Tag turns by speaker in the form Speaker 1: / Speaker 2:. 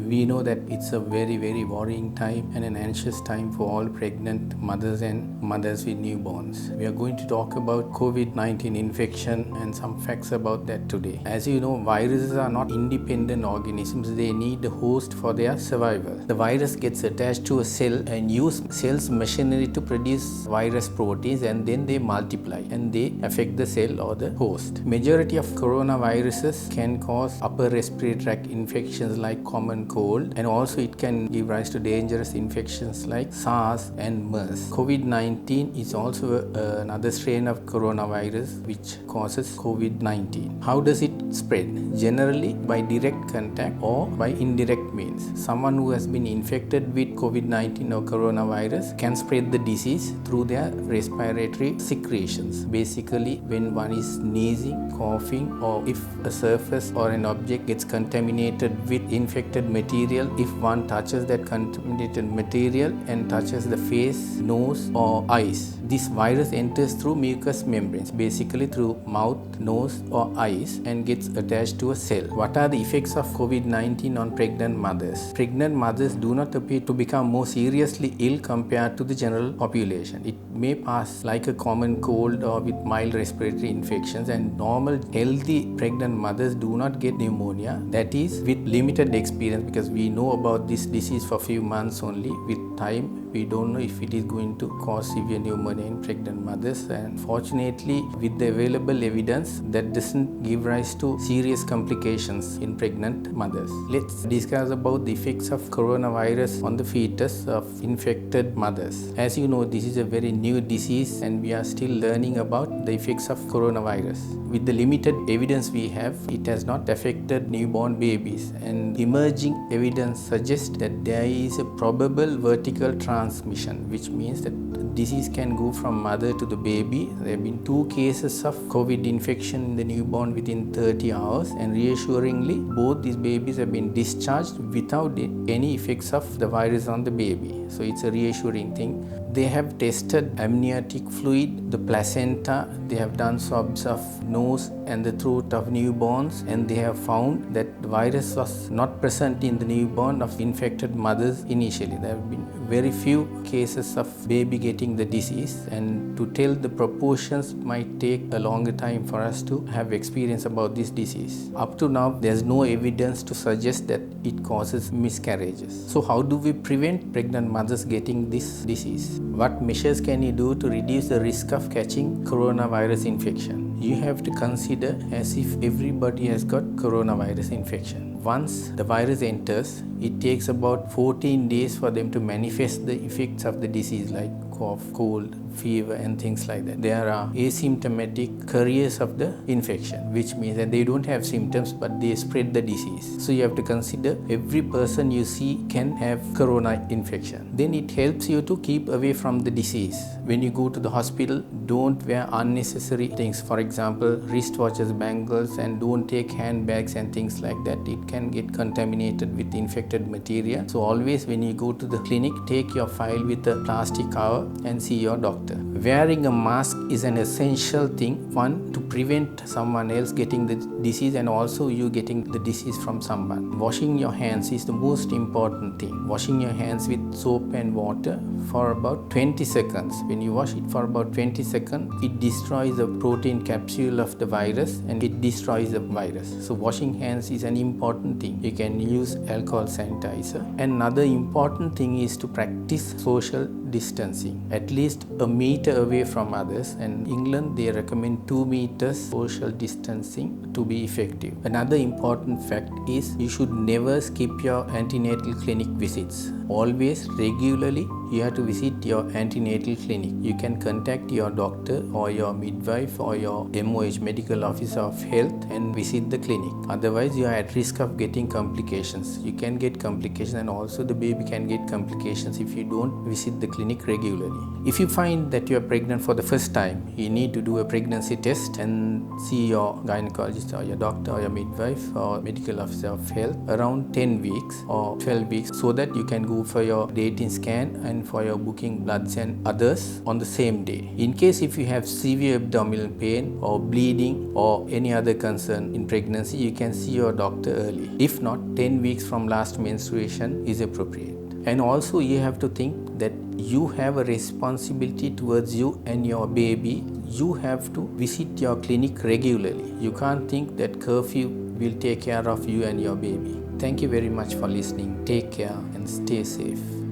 Speaker 1: We know that it's a very, very worrying time and an anxious time for all pregnant mothers and mothers with newborns. We are going to talk about COVID-19 infection and some facts about that today. As you know, viruses are not independent organisms. They need a host for their survival. The virus gets attached to a cell and use cell's machinery to produce virus proteins, and then they multiply and they affect the cell or the host. Majority of coronaviruses can cause upper respiratory tract infections like common cold, and also it can give rise to dangerous infections like SARS and MERS. COVID-19 is also another strain of coronavirus which causes COVID-19. How does it spread? Generally by direct contact or by indirect means. Someone who has been infected with COVID-19 or coronavirus can spread the disease through their respiratory secretions. Basically, when one is sneezing, coughing, or if a surface or an object gets contaminated with infected material, if one touches that contaminated material and touches the face, nose or eyes, this virus enters through mucous membranes, basically through mouth, nose or eyes, and gets attached to a cell. What are the effects of COVID-19 on pregnant mothers? Pregnant mothers do not appear to become more seriously ill compared to the general population. It may pass like a common cold or with mild respiratory infections, and normal healthy pregnant mothers do not get pneumonia. That is with limited experience, because we know about this disease for a few months only. With time, we don't know if it is going to cause severe pneumonia in pregnant mothers, and fortunately with the available evidence that doesn't give rise to serious complications in pregnant mothers. Let's discuss about the effects of coronavirus on the fetus of infected mothers. As you know, this is a very new disease and we are still learning about the effects of coronavirus. With the limited evidence we have, it has not affected newborn babies, and emerging evidence suggests that there is a probable vertical transmission, which means that disease can go from mother to the baby. There have been 2 cases of COVID infection in the newborn within 30 hours, and reassuringly, both these babies have been discharged without any effects of the virus on the baby. So it's a reassuring thing. They have tested amniotic fluid, the placenta, they have done swabs of nose and the throat of newborns, and they have found that the virus was not present in the newborn of infected mothers initially. There have been very few cases of baby getting the disease, and to tell the proportions might take a longer time for us to have experience about this disease. Up to now, there's no evidence to suggest that it causes miscarriages. So how do we prevent pregnant mothers getting this disease? What measures can you do to reduce the risk of catching coronavirus infection? You have to consider as if everybody has got coronavirus infection. Once the virus enters, it takes about 14 days for them to manifest the effects of the disease, like cough, cold, fever and things like that. There are asymptomatic carriers of the infection, which means that they don't have symptoms but they spread the disease. So you have to consider every person you see can have corona infection. Then it helps you to keep away from the disease. When you go to the hospital, don't wear unnecessary things. For example, wristwatches, bangles, and don't take handbags and things like that. It can get contaminated with infected material. So always when you go to the clinic, take your file with a plastic cover and see your doctor. Wearing a mask is an essential thing, one, to prevent someone else getting the disease and also you getting the disease from someone. Washing your hands is the most important thing. Washing your hands with soap and water for about 20 seconds. When you wash it for about 20 seconds, it destroys the protein capsule of the virus and it destroys the virus. So washing hands is an important thing. You can use alcohol sanitizer. Another important thing is to practice social distancing, at least a meter away from others. And in England, they recommend 2 meters social distancing to be effective. Another important fact is you should never skip your antenatal clinic visits. Always, regularly, you have to visit your antenatal clinic. You can contact your doctor or your midwife or your MOH, medical officer of health, and visit the clinic. Otherwise, you are at risk of getting complications. You can get complications, and also the baby can get complications if you don't visit the clinic regularly. If you find that you are pregnant for the first time, you need to do a pregnancy test and see your gynecologist or your doctor or your midwife or medical officer of health around 10 weeks or 12 weeks so that you can go for your dating scan and and for your booking bloods and others on the same day. In case if you have severe abdominal pain or bleeding or any other concern in pregnancy, you can see your doctor early. If not, 10 weeks from last menstruation is appropriate. And also you have to think that you have a responsibility towards you and your baby. You have to visit your clinic regularly. You can't think that curfew will take care of you and your baby. Thank you very much for listening. Take care and stay safe.